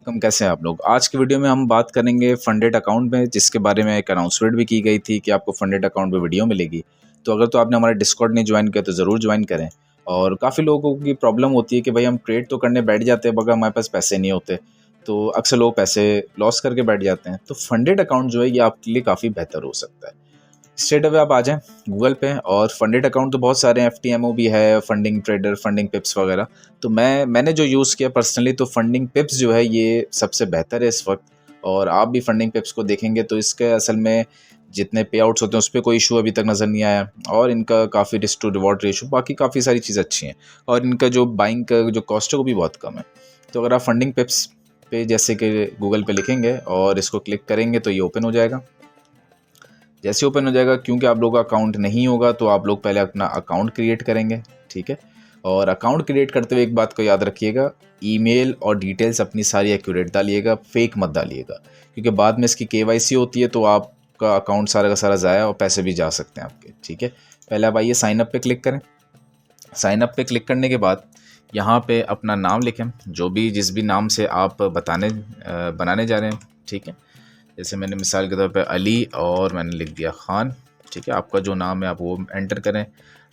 Welcome. कैसे हैं आप लोग। आज की वीडियो में हम बात करेंगे फंडेड अकाउंट में, जिसके बारे में एक अनाउंसमेंट भी की गई थी कि आपको फंडेड अकाउंट पे वीडियो मिलेगी। तो अगर तो आपने हमारा डिस्कॉर्ड नहीं ज्वाइन किया तो ज़रूर ज्वाइन करें। और काफ़ी लोगों की प्रॉब्लम होती है कि भाई हम ट्रेड तो करने बैठ जाते हैं मगर हमारे पास पैसे नहीं होते, तो अक्सर लोग पैसे लॉस करके बैठ जाते हैं। तो फंडेड अकाउंट जो है ये आपके लिए काफ़ी बेहतर हो सकता है। स्ट्रेट अवे आप आ जाएं गूगल पे, और फंडेड अकाउंट तो बहुत सारे हैं, FTMO भी है, फंडिंग ट्रेडर, फंडिंग पिप्स वगैरह। तो मैंने जो यूज़ किया पर्सनली, तो फंडिंग पिप्स जो है ये सबसे बेहतर है इस वक्त। और आप भी फंडिंग पिप्स को देखेंगे तो इसके असल में जितने पे आउट्स होते हैं उस पर कोई इशू अभी तक नज़र नहीं आया, और इनका काफ़ी रिस्क टू रिवॉर्ड रेशो, बाकी काफ़ी सारी चीज़ें अच्छी हैं, और इनका जो बाइंग का जो कॉस्ट है वो भी बहुत कम है। तो अगर आप फंडिंग पिप्स पे जैसे कि गूगल पे लिखेंगे और इसको क्लिक करेंगे तो ये ओपन हो जाएगा। जैसे ओपन हो जाएगा, क्योंकि आप लोगों का अकाउंट नहीं होगा तो आप लोग पहले अपना अकाउंट क्रिएट करेंगे, ठीक है। और अकाउंट क्रिएट करते हुए एक बात को याद रखिएगा, ईमेल और डिटेल्स अपनी सारी एक्यूरेट डालिएगा, फेक मत डालिएगा, क्योंकि बाद में इसकी KYC होती है तो आपका अकाउंट सारा का सारा ज़ाया और पैसे भी जा सकते हैं आपके, ठीक है। पहले आप आइए साइन अप पे क्लिक करें। साइन अप पे क्लिक करने के बाद यहाँ पे अपना नाम लिखें, जो भी जिस भी नाम से आप बनाने जा रहे हैं, ठीक है। जैसे मैंने मिसाल के तौर पे अली और मैंने लिख दिया खान, ठीक है। आपका जो नाम है आप वो एंटर करें,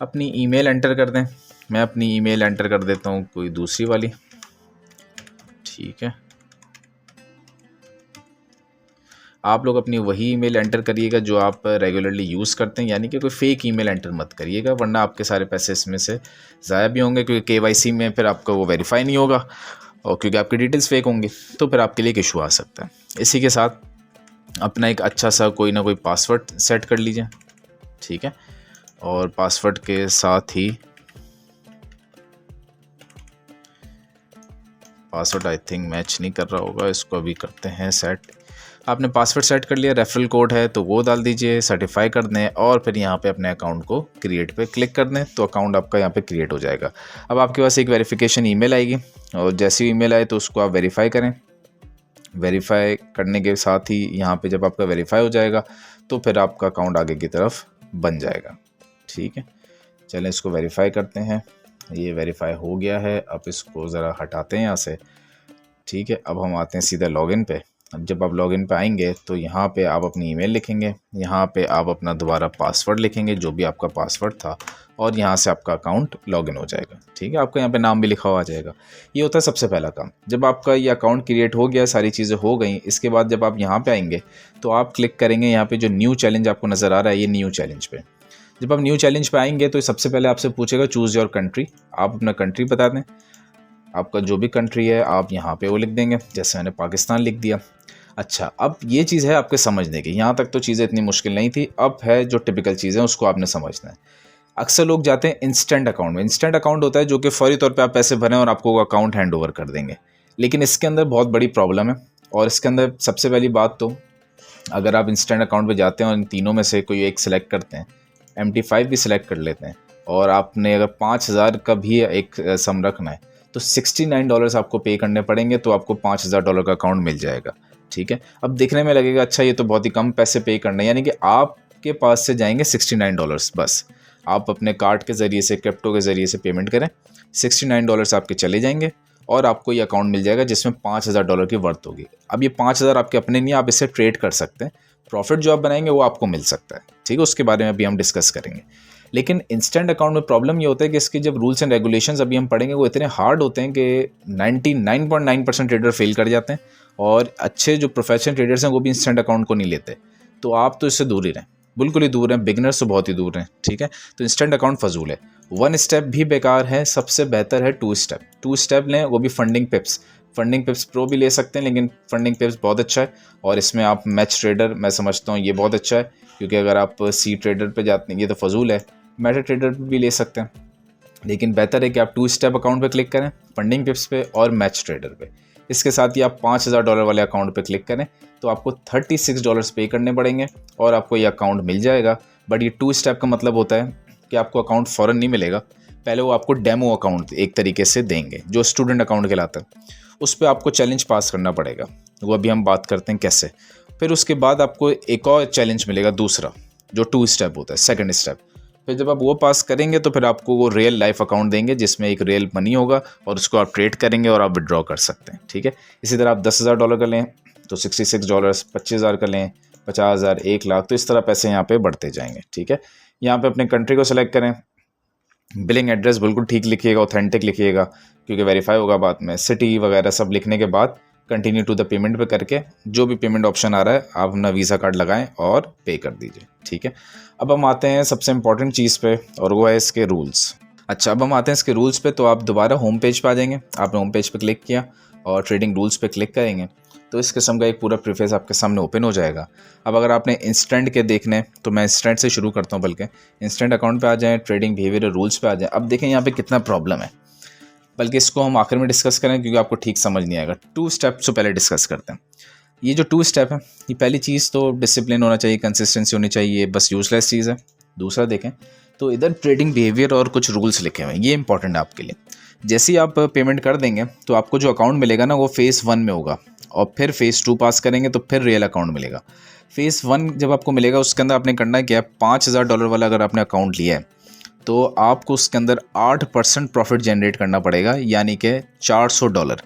अपनी ईमेल एंटर कर दें। मैं अपनी ईमेल एंटर कर देता हूँ कोई दूसरी वाली, ठीक है। आप लोग अपनी वही ईमेल एंटर करिएगा जो आप रेगुलरली यूज़ करते हैं, यानी कि कोई फेक ईमेल एंटर मत करिएगा, वरना आपके सारे पैसे इसमें से ज़ाया भी होंगे, क्योंकि KYC में फिर आपका वो वेरीफाई नहीं होगा, और क्योंकि आपकी डिटेल्स फेक होंगी तो फिर आपके लिए एक इशू आ सकता है। इसी के साथ अपना एक अच्छा सा कोई ना कोई पासवर्ड सेट कर लीजिए, ठीक है। और पासवर्ड के साथ ही पासवर्ड आई थिंक मैच नहीं कर रहा होगा, इसको अभी करते हैं सेट। आपने पासवर्ड सेट कर लिया, रेफरल कोड है तो वो डाल दीजिए, सर्टिफाई कर दें, और फिर यहाँ पे अपने अकाउंट को क्रिएट पे क्लिक कर दें तो अकाउंट आपका यहाँ पे क्रिएट हो जाएगा। अब आपके पास एक वेरिफिकेशन ईमेल आएगी, और जैसी ईमेल आए तो उसको आप वेरीफाई करें। वेरीफाई करने के साथ ही यहाँ पे जब आपका वेरीफाई हो जाएगा तो फिर आपका अकाउंट आगे की तरफ बन जाएगा, ठीक है। चलें इसको वेरीफाई करते हैं। ये वेरीफाई हो गया है, अब इसको ज़रा हटाते हैं यहाँ से, ठीक है। अब हम आते हैं सीधा लॉगिन पे। अब जब आप लॉगिन पे आएंगे तो यहाँ पे आप अपनी ईमेल लिखेंगे, यहाँ पे आप अपना दोबारा पासवर्ड लिखेंगे जो भी आपका पासवर्ड था, और यहाँ से आपका अकाउंट लॉगिन हो जाएगा, ठीक है। आपका यहाँ पे नाम भी लिखा हुआ आ जाएगा। ये होता है सबसे पहला काम। जब आपका ये अकाउंट क्रिएट हो गया, सारी चीज़ें हो गई, इसके बाद जब आप यहाँ पे आएंगे तो आप क्लिक करेंगे यहाँ पे जो न्यू चैलेंज आपको नज़र आ रहा है, ये न्यू चैलेंज पे। जब आप न्यू चैलेंज पे आएंगे तो सबसे पहले आपसे पूछेगा चूज़ योर कंट्री। आप अपना कंट्री बता दें, आपका जो भी कंट्री है आप यहाँ पे वो लिख देंगे, जैसे मैंने पाकिस्तान लिख दिया। अच्छा, अब ये चीज़ है आपके समझने की, यहाँ तक तो चीज़ें इतनी मुश्किल नहीं थी। अब है जो टिपिकल चीज़ें उसको आपने समझना है। अक्सर लोग जाते हैं इंस्टेंट अकाउंट में। इंस्टेंट अकाउंट होता है जो कि फौरी तौर पे आप पैसे भरें और आपको वो अकाउंट हैंड ओवर कर देंगे, लेकिन इसके अंदर बहुत बड़ी प्रॉब्लम है। और इसके अंदर सबसे पहली बात तो, अगर आप इंस्टेंट अकाउंट पे जाते हैं और इन तीनों में से कोई एक सिलेक्ट करते हैं, MT5 भी सिलेक्ट कर लेते हैं, और आपने अगर 5000 का भी एक सम रखना है तो $69 आपको पे करने पड़ेंगे, तो आपको $5000 का अकाउंट मिल जाएगा, ठीक है। अब देखने में लगेगा अच्छा ये तो बहुत ही कम पैसे पे करने, यानी कि आपके पास से जाएंगे $69 बस। आप अपने कार्ड के ज़रिए से, क्रिप्टो के ज़रिए से पेमेंट करें, $69 आपके चले जाएंगे, और आपको ये अकाउंट मिल जाएगा जिसमें $5000 की वर्थ होगी। अब ये 5000 आपके अपने नहीं, आप इससे ट्रेड कर सकते हैं। प्रॉफिट जो आप बनाएंगे वो आपको मिल सकता है, ठीक है। उसके बारे में अभी हम डिस्कस करेंगे। लेकिन इंस्टेंट अकाउंट में प्रॉब्लम ये होता है कि इसके जब रूल्स एंड रेगुलेशंस अभी हम पढ़ेंगे वो इतने हार्ड होते हैं कि 99.9% ट्रेडर फेल कर जाते हैं, और अच्छे जो प्रोफेशनल ट्रेडर्स हैं वो भी इंस्टेंट अकाउंट को नहीं लेते। तो आप तो इससे दूर ही रहें, बिल्कुल ही दूर हैं, बिगनर्स तो बहुत ही दूर हैं, ठीक है। तो इंस्टेंट अकाउंट फजूल है। 1 स्टेप भी बेकार है, सबसे बेहतर है 2 स्टेप। 2 स्टेप लें, वो भी फंडिंग पिप्स। फंडिंग पिप्स प्रो भी ले सकते हैं, लेकिन फंडिंग पिप्स बहुत अच्छा है, और इसमें आप मैच ट्रेडर, मैं समझता हूँ ये बहुत अच्छा है, क्योंकि अगर आप सी ट्रेडर पे जाते हैं ये तो फजूल है, मेटा ट्रेडर पे भी ले सकते हैं, लेकिन बेहतर है कि आप 2 स्टेप अकाउंट पे क्लिक करें, फंडिंग पिप्स पे और मैच ट्रेडर पे। इसके साथ ही आप $5000 वाले अकाउंट पे क्लिक करें तो आपको $36 पे करने पड़ेंगे और आपको ये अकाउंट मिल जाएगा। बट ये 2 स्टेप का मतलब होता है कि आपको अकाउंट फ़ौरन नहीं मिलेगा, पहले वो आपको डेमो अकाउंट एक तरीके से देंगे जो स्टूडेंट अकाउंट कहलाता है। उस पर आपको चैलेंज पास करना पड़ेगा, वो अभी हम बात करते हैं कैसे। फिर उसके बाद आपको एक और चैलेंज मिलेगा दूसरा, जो 2 स्टेप होता है, सेकंड स्टेप। फिर जब आप वो पास करेंगे तो फिर आपको वो रियल लाइफ अकाउंट देंगे जिसमें एक रियल मनी होगा और उसको आप ट्रेड करेंगे और आप विड्रॉ कर सकते हैं। ठीक है, इसी तरह आप $10,000 का लें तो $66, 25,000 का लें 50,000, 1,00,000, तो इस तरह पैसे यहाँ पे बढ़ते जाएंगे। ठीक है, यहाँ पे अपने कंट्री को सिलेक्ट करें, बिलिंग एड्रेस बिल्कुल ठीक लिखिएगा, ऑथेंटिक लिखिएगा क्योंकि वेरीफाई होगा बाद में। सिटी वगैरह सब लिखने के बाद कंटिन्यू टू द पेमेंट पे करके जो भी पेमेंट ऑप्शन आ रहा है आप अपना वीज़ा कार्ड लगाएं और पे कर दीजिए। ठीक है, अब हम आते हैं सबसे इम्पॉर्टेंट चीज़ पे और वो है इसके रूल्स। अच्छा, अब हम आते हैं इसके रूल्स पे। तो आप दोबारा होम पेज पे आ जाएंगे, आपने होम पेज पे क्लिक किया और ट्रेडिंग रूल्स पे क्लिक करेंगे तो इस किस्म का एक पूरा प्रीफेस आपके सामने ओपन हो जाएगा। अब अगर आपने इंस्टेंट के देखने तो मैं इंस्टेंट से शुरू करता हूँ, बल्कि इंस्टेंट अकाउंट पे आ जाएं, ट्रेडिंग बिहेवियर रूल्स पे आ जाएं। अब देखें यहाँ पे कितना प्रॉब्लम है, बल्कि इसको हम आखिर में डिस्कस करें क्योंकि आपको ठीक समझ नहीं आएगा। 2 स्टेप्स तो पहले डिस्कस करते हैं। ये जो 2 स्टेप है, ये पहली चीज़ तो डिसिप्लिन होना चाहिए, कंसिस्टेंसी होनी चाहिए, बस यूजलेस चीज़ है। दूसरा देखें तो इधर ट्रेडिंग बिहेवियर और कुछ रूल्स लिखे हुए हैं, ये इंपॉर्टेंट है आपके लिए। जैसे ही आप पेमेंट कर देंगे तो आपको जो अकाउंट मिलेगा ना वो फेज़ 1 में होगा और फिर फेज़ 2 पास करेंगे तो फिर रियल अकाउंट मिलेगा। फेज़ 1 जब आपको मिलेगा उसके अंदर आपने करना है क्या, $5,000 वाला अगर आपने अकाउंट लिया है तो आपको उसके अंदर 8% प्रॉफिट जनरेट करना पड़ेगा, यानी कि $400।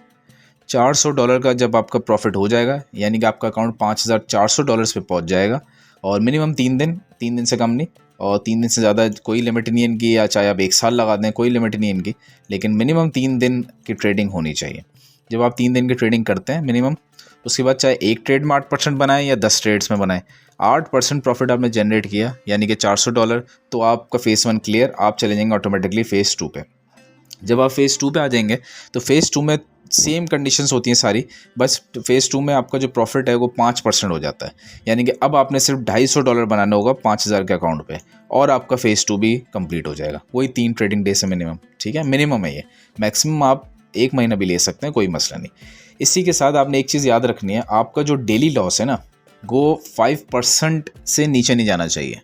$400 का जब आपका प्रॉफिट हो जाएगा यानी कि आपका अकाउंट $5,400 पे पहुंच जाएगा। और मिनिमम 3 दिन से कम नहीं और 3 दिन से ज़्यादा कोई लिमिट नहीं है इनकी, या चाहे आप 1 साल लगा दें कोई लिमिट नहीं है इनकी, लेकिन मिनिमम 3 दिन की ट्रेडिंग होनी चाहिए। जब आप 3 दिन की ट्रेडिंग करते हैं मिनिमम, उसके बाद चाहे एक ट्रेड में 8% बनाएं या 10 ट्रेड्स में बनाएं, 8% प्रॉफिट आपने जनरेट किया यानी कि $400, तो आपका फेज़ 1 क्लियर, आप चले जाएंगे ऑटोमेटिकली फेज़ 2 पे। जब आप फेज़ 2 पे आ जाएंगे तो फेज़ 2 में सेम कंडीशंस होती हैं सारी, बस फेज़ 2 में आपका जो प्रॉफिट है वो 5% हो जाता है, यानी कि अब आपने सिर्फ $250 बनाना होगा 5,000 के अकाउंट पे और आपका फेज़ 2 भी कंप्लीट हो जाएगा। वही 3 ट्रेडिंग डे से मिनिमम। ठीक है, मिनिमम है ये, मैक्सिमम आप 1 महीना भी ले सकते हैं, कोई मसला नहीं। इसी के साथ आपने एक चीज़ याद रखनी है, आपका जो डेली लॉस है ना वो 5% से नीचे नहीं जाना चाहिए,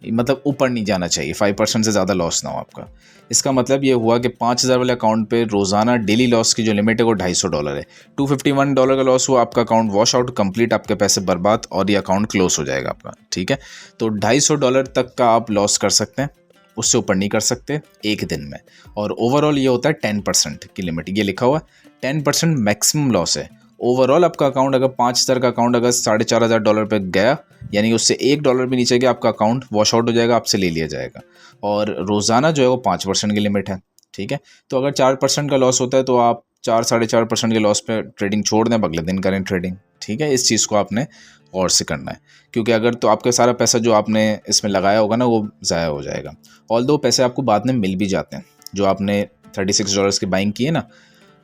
मतलब ऊपर नहीं जाना चाहिए, 5% से ज़्यादा लॉस ना हो आपका। इसका मतलब ये हुआ कि 5,000 वाले अकाउंट पे रोज़ाना डेली लॉस की जो लिमिट है वो $250 है। $251 का लॉस हुआ, आपका अकाउंट वॉश आउट कंप्लीट, आपके पैसे बर्बाद और ये अकाउंट क्लोज हो जाएगा आपका। ठीक है, तो $250 तक का आप लॉस कर सकते हैं, उससे ऊपर नहीं कर सकते एक दिन में। और ओवरऑल ये होता है 10% की लिमिट, ये लिखा हुआ 10% मैक्सिमम लॉस है। ओवरऑल आपका अकाउंट अगर 5,000 का अकाउंट अगर $4,500 पे गया यानी उससे $1 भी नीचे गया, आपका अकाउंट वॉश आउट हो जाएगा, आपसे ले लिया जाएगा। और रोज़ाना जो है वो 5% की लिमिट है। ठीक है, तो अगर 4% का लॉस होता है तो आप 4-4.5% के लॉस पे ट्रेडिंग छोड़ दें, अगले दिन करें ट्रेडिंग। ठीक है, इस चीज़ को आपने और से करना है क्योंकि अगर तो आपका सारा पैसा जो आपने इसमें लगाया होगा ना वो ज़ाया हो जाएगा। ऑल्दो पैसे आपको बाद में मिल भी जाते हैं, जो आपने $36 की बाइंग की है ना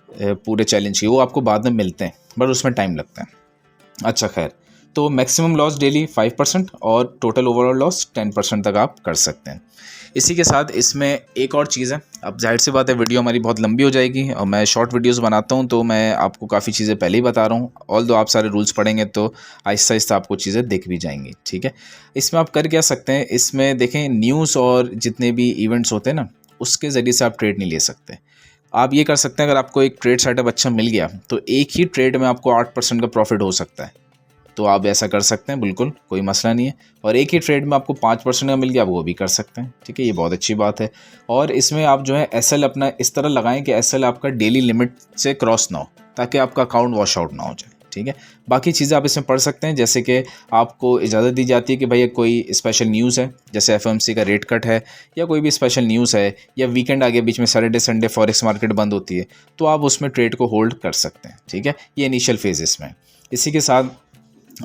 पूरे चैलेंज की, वो आपको बाद में मिलते हैं, बट उसमें टाइम लगता है। अच्छा खैर, तो मैक्सिमम लॉस डेली 5% और टोटल ओवरऑल लॉस 10% तक आप कर सकते हैं। इसी के साथ इसमें एक और चीज़ है, अब जाहिर सी बात है वीडियो हमारी बहुत लंबी हो जाएगी और मैं शॉर्ट वीडियोस बनाता हूं तो मैं आपको काफ़ी चीज़ें पहले ही बता रहा हूं, ऑल्दो आप सारे रूल्स पढ़ेंगे तो आहिस्ता आहिस्ता आपको चीज़ें दिख भी जाएंगी। ठीक है, इसमें आप कर क्या सकते हैं, इसमें देखें न्यूज़ और जितने भी इवेंट्स होते हैं ना उसके ज़रिए से आप ट्रेड नहीं ले सकते। आप ये कर सकते हैं, अगर आपको एक ट्रेड सेटअप अच्छा मिल गया तो एक ही ट्रेड में आपको 8% का प्रॉफिट हो सकता है, तो आप ऐसा कर सकते हैं, बिल्कुल कोई मसला नहीं है। और एक ही ट्रेड में आपको 5% का मिल गया, आप वो भी कर सकते हैं। ठीक है, ये बहुत अच्छी बात है। और इसमें आप जो है एसएल अपना इस तरह लगाएं कि एसएल आपका डेली लिमिट से क्रॉस ना हो, ताकि आपका अकाउंट वॉश आउट ना हो जाए। ठीक है, बाकी चीज़ें आप इसमें पढ़ सकते हैं, जैसे कि आपको इजाज़त दी जाती है कि भाई कोई स्पेशल न्यूज़ है, जैसे एफओएमसी का रेट कट है या कोई भी स्पेशल न्यूज़ है या वीकेंड आगे बीच में सैटरडे संडे फॉरेक्स मार्केट बंद होती है, तो आप उसमें ट्रेड को होल्ड कर सकते हैं। ठीक है, ये इनिशियल फेजेस में। इसी के साथ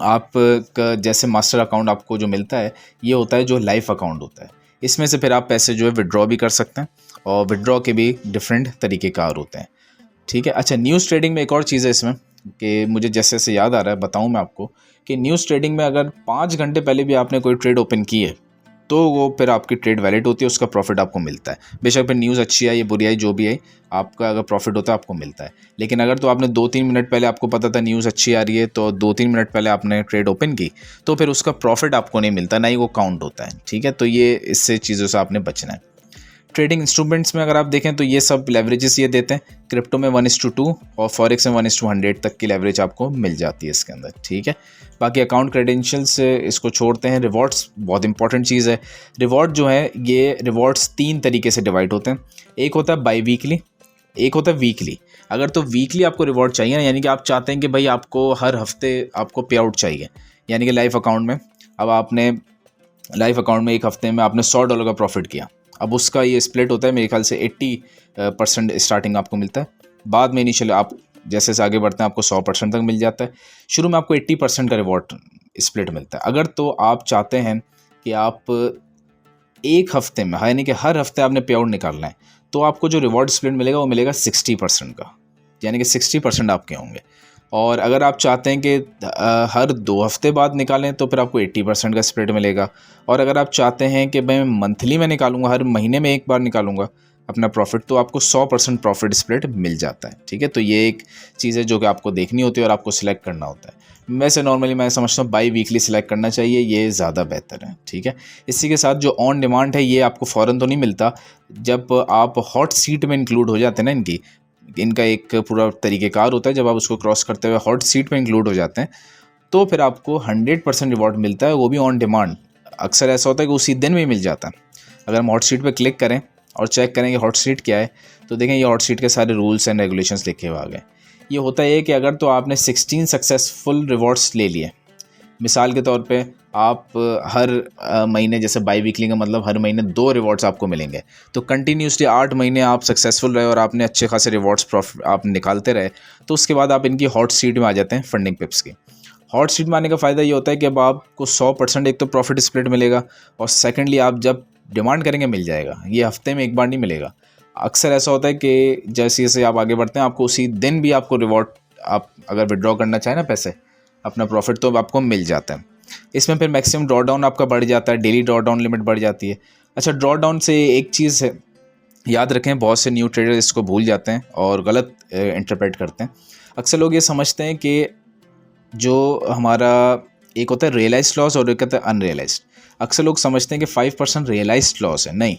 आपका जैसे मास्टर अकाउंट आपको जो मिलता है ये होता है जो लाइफ अकाउंट होता है, इसमें से फिर आप पैसे जो है विड्रॉ भी कर सकते हैं और विड्रॉ के भी डिफरेंट तरीक़ेकार होते हैं। ठीक है, अच्छा न्यूज़ ट्रेडिंग में एक और चीज़ है इसमें कि मुझे जैसे जैसे याद आ रहा है बताऊं मैं आपको कि न्यूज़ ट्रेडिंग में अगर 5 घंटे पहले भी आपने कोई ट्रेड ओपन की है तो वो फिर आपकी ट्रेड वैलिड होती है, उसका प्रॉफिट आपको मिलता है। बेशक फिर न्यूज़ अच्छी आई या बुरी आई जो भी आई, आपका अगर प्रॉफिट होता है आपको मिलता है। लेकिन अगर तो आपने 2-3 मिनट पहले आपको पता था न्यूज़ अच्छी आ रही है तो 2-3 मिनट पहले आपने ट्रेड ओपन की तो फिर उसका प्रॉफिट आपको नहीं मिलता, ना ही वो काउंट होता है। ठीक है, तो ये इससे चीज़ों से आपने बचना है। ट्रेडिंग इंस्ट्रूमेंट्स में अगर आप देखें तो ये सब लेवरेजेस ये देते हैं। क्रिप्टो में 1:2 और फॉरेक्स में 1:100 तक की लेवरेज आपको मिल जाती है इसके अंदर, ठीक है। बाकी अकाउंट क्रेडेंशियल्स इसको छोड़ते हैं। रिवॉर्ड्स बहुत इंपॉर्टेंट चीज़ है। रिवॉर्ड जो है ये रिवॉर्ड्स 3 तरीके से डिवाइड होते हैं। एक होता है बाई वीकली, एक होता है वीकली। अगर तो वीकली आपको रिवॉर्ड चाहिए ना, यानी कि आप चाहते हैं कि भाई आपको हर हफ्ते आपको पे आउट चाहिए, यानी कि लाइफ अकाउंट में अब आपने लाइफ अकाउंट में एक हफ्ते में आपने $100 का प्रॉफिट किया, अब उसका ये स्प्लिट होता है मेरे ख्याल से 80% स्टार्टिंग आपको मिलता है। बाद में इनिशियल आप जैसे जैसे आगे बढ़ते हैं आपको 100% तक मिल जाता है। शुरू में आपको 80% का रिवॉर्ड स्प्लिट मिलता है। अगर तो आप चाहते हैं कि आप एक हफ्ते में, यानी कि हर हफ्ते आपने पे आउट निकालना है, तो आपको जो रिवॉर्ड स्प्लिट मिलेगा वो मिलेगा 60% का, यानी कि 60% आपके होंगे। और अगर आप चाहते हैं कि हर 2 हफ्ते बाद निकालें तो फिर आपको 80% का स्प्लिट मिलेगा। और अगर आप चाहते हैं कि मैं मंथली में निकालूंगा, हर महीने में एक बार निकालूंगा अपना प्रॉफिट, तो आपको 100% प्रॉफिट स्प्लिट मिल जाता है, ठीक है। तो ये एक चीज़ है जो कि आपको देखनी होती है और आपको सिलेक्ट करना होता है। वैसे नॉर्मली मैं समझता हूँ बाई वीकली सिलेक्ट करना चाहिए, ये ज़्यादा बेहतर है, ठीक है। इसी के साथ जो ऑन डिमांड है ये आपको फ़ौरन तो नहीं मिलता, जब आप हॉट सीट में इंक्लूड हो जाते हैं ना, इनका एक पूरा तरीक़ेकार होता है। जब आप उसको क्रॉस करते हुए हॉट सीट में इंक्लूड हो जाते हैं तो फिर आपको 100% रिवॉर्ड मिलता है, वो भी ऑन डिमांड। अक्सर ऐसा होता है कि उसी दिन में मिल जाता है। अगर हम हॉट सीट पे क्लिक करें और चेक करें कि हॉट सीट क्या है, तो देखें ये हॉट सीट के सारे रूल्स एंड रेगुलेशंस लिखे हुए आ गए। ये होता है कि अगर तो आपने 16 सक्सेसफुल रिवॉर्ड्स ले लिए, मिसाल के तौर पे आप हर महीने, जैसे बाई वीकली का मतलब हर महीने 2 रिवॉर्ड्स आपको मिलेंगे, तो कंटिन्यूसली 8 महीने आप सक्सेसफुल रहे और आपने अच्छे खासे रिवॉर्ड्स प्रॉफिट आप निकालते रहे, तो उसके बाद आप इनकी हॉट सीट में आ जाते हैं फंडिंग पिप्स की। हॉट सीट में आने का फ़ायदा ये होता है कि अब आपको 100% एक तो प्रॉफिट स्प्लिट मिलेगा, और सेकेंडली आप जब डिमांड करेंगे मिल जाएगा। ये हफ्ते में एक बार नहीं मिलेगा। अक्सर ऐसा होता है कि जैसे जैसे आप आगे बढ़ते हैं आपको उसी दिन भी आपको रिवॉर्ड, आप अगर विड्रॉ करना चाहें ना पैसे अपना प्रॉफिट, तो आपको मिल जाता है। इसमें फिर मैक्सिमम ड्रॉ डाउन आपका बढ़ जाता है, डेली ड्रॉ डाउन लिमिट बढ़ जाती है। अच्छा, ड्रॉ डाउन से एक चीज़ है, याद रखें, बहुत से न्यू ट्रेडर इसको भूल जाते हैं और गलत इंटरप्रेट करते हैं। अक्सर लोग ये समझते हैं कि जो हमारा एक होता है रियलाइज्ड लॉस और एक होता है अनरियलाइज्ड। अक्सर लोग समझते हैं कि 5% रियलाइज्ड लॉस है। नहीं,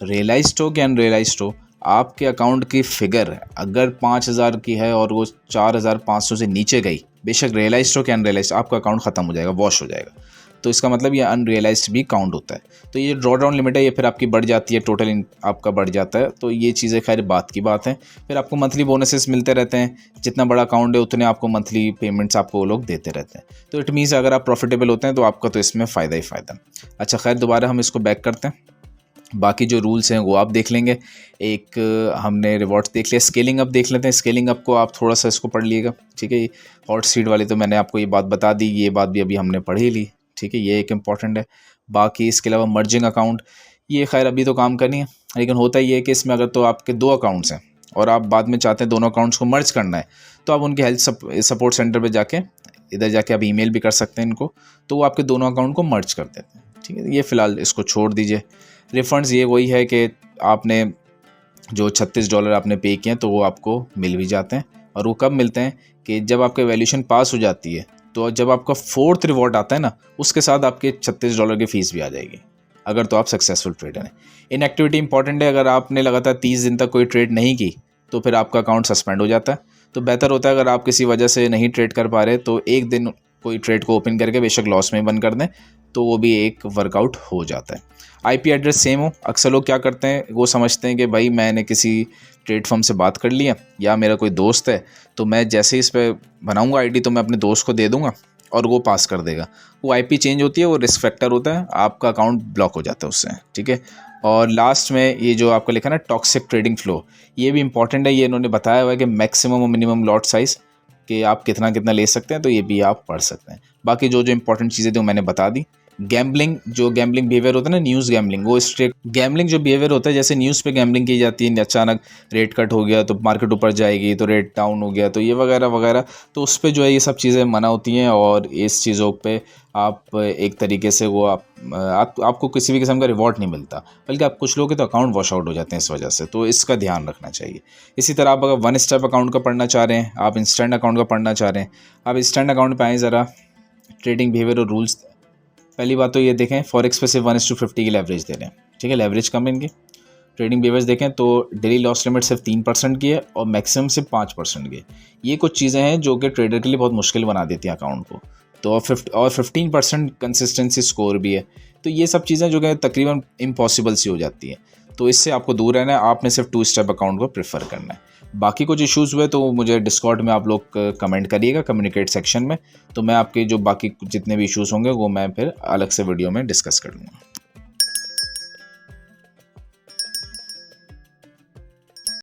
रियलाइज्ड हो कि अनरियलाइज्ड हो, आपके अकाउंट की फिगर अगर 5,000 की है और वो 4,500 से नीचे गई, बेशक रियलाइज्ड हो कि अनरियलाइज्ड, आपका अकाउंट ख़त्म हो जाएगा, वॉश हो जाएगा। तो इसका मतलब ये अनरियलाइज्ड भी काउंट होता है। तो ये ड्रॉ डाउन लिमिट है, ये फिर आपकी बढ़ जाती है, टोटल आपका बढ़ जाता है। तो ये चीज़ें खैर बात की बात है। फिर आपको मंथली बोनसेस मिलते रहते हैं, जितना बड़ा अकाउंट है उतने आपको मंथली पेमेंट्स आपको वो लोग देते रहते हैं। तो इट मीन्स अगर आप प्रॉफिटेबल होते हैं तो आपका तो इसमें फ़ायदा ही फ़ायदा। अच्छा खैर, दोबारा हम इसको बैक करते हैं। बाकी जो रूल्स हैं वो आप देख लेंगे। एक हमने रिवॉर्ड्स देख लिया, स्केलिंग अप देख लेते हैं। स्केलिंग अप को आप थोड़ा सा इसको पढ़ लीजिएगा, ठीक है। हॉट सीट वाली तो मैंने आपको ये बात बता दी, ये बात भी अभी हमने पढ़ ही ली, ठीक है। ये एक इम्पॉर्टेंट है। बाकी इसके अलावा मर्जिंग अकाउंट, ये खैर अभी तो काम करनी है, लेकिन होता ही है कि इसमें अगर तो आपके 2 अकाउंट्स हैं और आप बाद में चाहते हैं दोनों अकाउंट्स को मर्ज करना है, तो आप उनके हेल्थ सपोर्ट सेंटर पर जाके, इधर जाके आप ईमेल भी कर सकते हैं इनको, तो वो आपके दोनों अकाउंट को मर्ज कर देते हैं, ठीक है। ये फ़िलहाल इसको छोड़ दीजिए। रिफ़ंड्स ये वही है कि आपने जो $36 आपने पे किए हैं तो वो आपको मिल भी जाते हैं। और वो कब मिलते हैं कि जब आपका वैल्यूएशन पास हो जाती है, तो जब आपका 4th रिवॉर्ड आता है ना, उसके साथ आपके $36 की फ़ीस भी आ जाएगी, अगर तो आप सक्सेसफुल ट्रेडर हैं। इनएक्टिविटी इंपॉर्टेंट है, अगर आपने लगातार 30 दिन तक कोई ट्रेड नहीं की तो फिर आपका अकाउंट सस्पेंड हो जाता है। तो बेहतर होता है अगर आप किसी वजह से नहीं ट्रेड कर पा रहे तो एक दिन कोई ट्रेड को ओपन करके बेशक लॉस में बंद कर दें, तो वो भी एक वर्कआउट हो जाता है। आईपी एड्रेस सेम हो। अक्सर लोग क्या करते हैं, वो समझते हैं कि भाई मैंने किसी ट्रेड फर्म से बात कर लिया या मेरा कोई दोस्त है, तो मैं जैसे ही इस पर बनाऊंगा आईडी तो मैं अपने दोस्त को दे दूंगा और वो पास कर देगा। वो आईपी चेंज होती है, वो रिस्क फैक्टर होता है, आपका अकाउंट ब्लॉक हो जाता है उससे, ठीक है। और लास्ट में ये जो आपका लिखा ना टॉक्सिक ट्रेडिंग फ्लो, ये भी इंपॉर्टेंट है। ये इन्होंने बताया हुआ है कि मैक्सिमम और मिनिमम लॉट साइज़ कि आप कितना कितना ले सकते हैं, तो ये भी आप पढ़ सकते हैं। बाकी जो जो इंपॉर्टेंट चीज़ें थी वो मैंने बता दी। गैम्बलिंग, जो गैम्बलिंग बिहेवियर होता है ना, न्यूज़ गैम्बलिंग, वो स्ट्रेट गैम्बलिंग जो बिहेवियर होता है, जैसे न्यूज़ पे गैम्बलिंग की जाती है, अचानक रेट कट हो गया तो मार्केट ऊपर जाएगी, तो रेट डाउन हो गया, तो ये वगैरह वगैरह, तो उस पर जो है ये सब चीज़ें मना होती हैं। और इस चीज़ों पे आप एक तरीके से वो आपको किसी भी किस्म का रिवॉर्ड नहीं मिलता, बल्कि आप कुछ लोग के तो अकाउंट वॉश आउट हो जाते हैं इस वजह से, तो इसका ध्यान रखना चाहिए। इसी तरह आप अगर 1 स्टेप अकाउंट का पढ़ना चाह रहे हैं, आप इंस्टेंट अकाउंट का पढ़ना चाह रहे हैं, आप इंस्टेंट अकाउंट पे आएँ ज़रा। ट्रेडिंग बिहेवियर और रूल्स, पहली बात तो ये देखें, फॉरेक्स पे सिर्फ 1:50 की लेवरेज दे रहे हैं, ठीक है, लेवरेज कम है इनकी। ट्रेडिंग बिहेवियर्स देखें तो डेली लॉस लिमिट सिर्फ 3% की है और मैक्सिमम सिर्फ 5% की है। ये कुछ चीज़ें हैं जो कि ट्रेडर के लिए बहुत मुश्किल बना देती हैं अकाउंट को। तो और 15% कंसिस्टेंसी स्कोर भी है। तो ये सब चीज़ें जो कि तकरीबन इम्पॉसिबल सी हो जाती हैं। तो इससे आपको दूर रहना है, आपने सिर्फ 2 स्टेप अकाउंट को प्रेफर करना है। बाकी कुछ इश्यूज़ हुए तो मुझे डिस्कॉर्ड में आप लोग कमेंट करिएगा कम्युनिकेट सेक्शन में, तो मैं आपके जो बाकी जितने भी इश्यूज़ होंगे वो मैं फिर अलग से वीडियो में डिस्कस कर लूँगा।